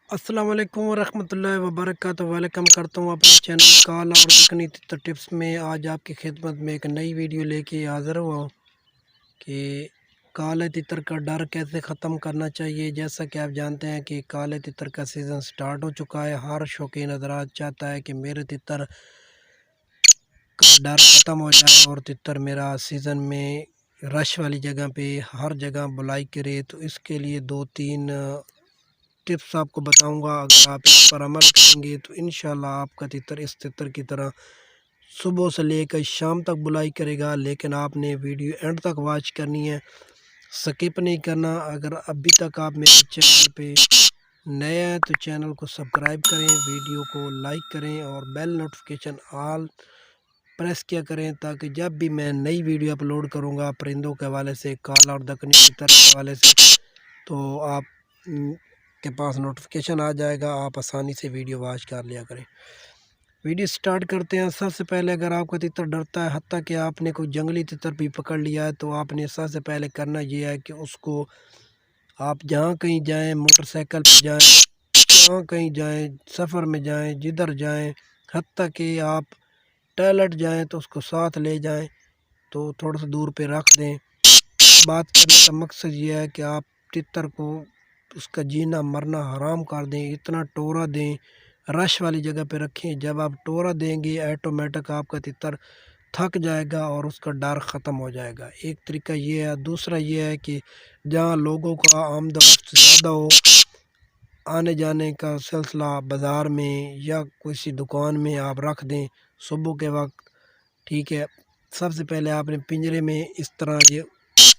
السلام علیکم ورحمۃ اللہ وبرکاتہ۔ ویلکم کرتا ہوں اپنے چینل کال اور دکنی تتر ٹپس میں۔ آج آپ کی خدمت میں ایک نئی ویڈیو لے کے حاضر ہوا ہوں کہ کالے تتر کا ڈر کیسے ختم کرنا چاہیے۔ جیسا کہ آپ جانتے ہیں کہ کالے تتر کا سیزن سٹارٹ ہو چکا ہے۔ ہر شوقین حضرات چاہتا ہے کہ میرے تتر کا ڈر ختم ہو جائے اور تتر میرا سیزن میں رش والی جگہ پہ ہر جگہ بلائی کرے۔ تو اس کے لیے 2-3 ٹپس آپ کو بتاؤں گا۔ اگر آپ اس پر عمل کریں گے تو انشاءاللہ آپ کا تتر اس تتر کی طرح صبح سے لے کر شام تک بلائی کرے گا۔ لیکن آپ نے ویڈیو اینڈ تک واچ کرنی ہے، سکپ نہیں کرنا۔ اگر ابھی تک آپ میرے چینل پہ نئے ہیں تو چینل کو سبسکرائب کریں، ویڈیو کو لائک کریں اور بیل نوٹیفیکیشن آل پریس کیا کریں، تاکہ جب بھی میں نئی ویڈیو اپلوڈ کروں گا پرندوں کے حوالے سے، کالا اور دکنی تتر کے حوالے سے، تو آپ کے پاس نوٹیفیکیشن آ جائے گا، آپ آسانی سے ویڈیو واچ کر لیا کریں۔ ویڈیو سٹارٹ کرتے ہیں۔ سب سے پہلے اگر آپ کا تتر ڈرتا ہے، حتیٰ کہ آپ نے کوئی جنگلی تتر بھی پکڑ لیا ہے، تو آپ نے سب سے پہلے کرنا یہ ہے کہ اس کو آپ جہاں کہیں جائیں، موٹر سائیکل پہ جائیں، جہاں کہیں جائیں، سفر میں جائیں، جدھر جائیں، حتیٰ کہ آپ ٹوائلٹ جائیں تو اس کو ساتھ لے جائیں، تو تھوڑا سا دور پہ رکھ دیں۔ بات کرنے کا مقصد یہ ہے کہ آپ تتر کو اس کا جینا مرنا حرام کر دیں، اتنا ٹورا دیں، رش والی جگہ پہ رکھیں۔ جب آپ ٹورا دیں گے ایٹومیٹک آپ کا تتر تھک جائے گا اور اس کا ڈر ختم ہو جائے گا۔ ایک طریقہ یہ ہے۔ دوسرا یہ ہے کہ جہاں لوگوں کا آمد و رفت زیادہ ہو، آنے جانے کا سلسلہ بازار میں یا کسی دکان میں آپ رکھ دیں صبح کے وقت، ٹھیک ہے۔ سب سے پہلے آپ نے پنجرے میں اس طرح یہ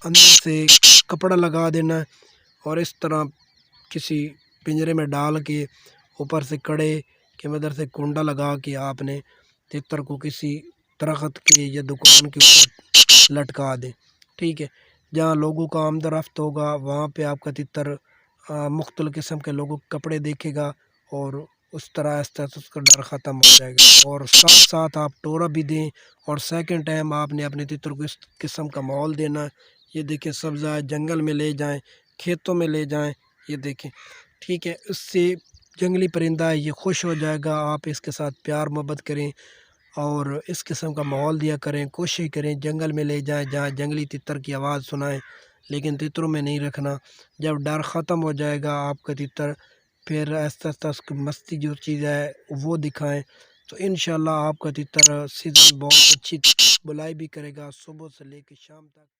اندر سے کپڑا لگا دینا ہے اور اس طرح کسی پنجرے میں ڈال کے اوپر سے کڑے کے مدد سے کنڈا لگا کے آپ نے تتر کو کسی درخت کے یا دکان کے اوپر لٹکا دیں، ٹھیک ہے۔ جہاں لوگوں کا آمد و رفت ہوگا وہاں پہ آپ کا تتر مختلف قسم کے لوگوں کے کپڑے دیکھے گا اور اس طرح آہستہ آہستہ اس کا ڈر ختم ہو جائے گا۔ اور ساتھ ساتھ آپ ٹورا بھی دیں، اور سیکنڈ ٹائم آپ نے اپنے تتر کو اس قسم کا ماحول دینا ہے۔ یہ دیکھیں سبزہ جنگل میں لے جائیں، کھیتوں میں لے جائیں، یہ دیکھیں، ٹھیک ہے۔ اس سے جنگلی پرندہ ہے یہ خوش ہو جائے گا۔ آپ اس کے ساتھ پیار محبت کریں اور اس قسم کا ماحول دیا کریں، کوشش کریں جنگل میں لے جائیں جہاں جنگلی تتر کی آواز سنائیں، لیکن تتروں میں نہیں رکھنا۔ جب ڈر ختم ہو جائے گا آپ کا تتر، پھر آہستہ آہستہ اس کی مستی جو چیز ہے وہ دکھائیں، تو انشاءاللہ آپ کا تتر سیزن بہت اچھی بلائی بھی کرے گا صبح سے لے کے شام تک۔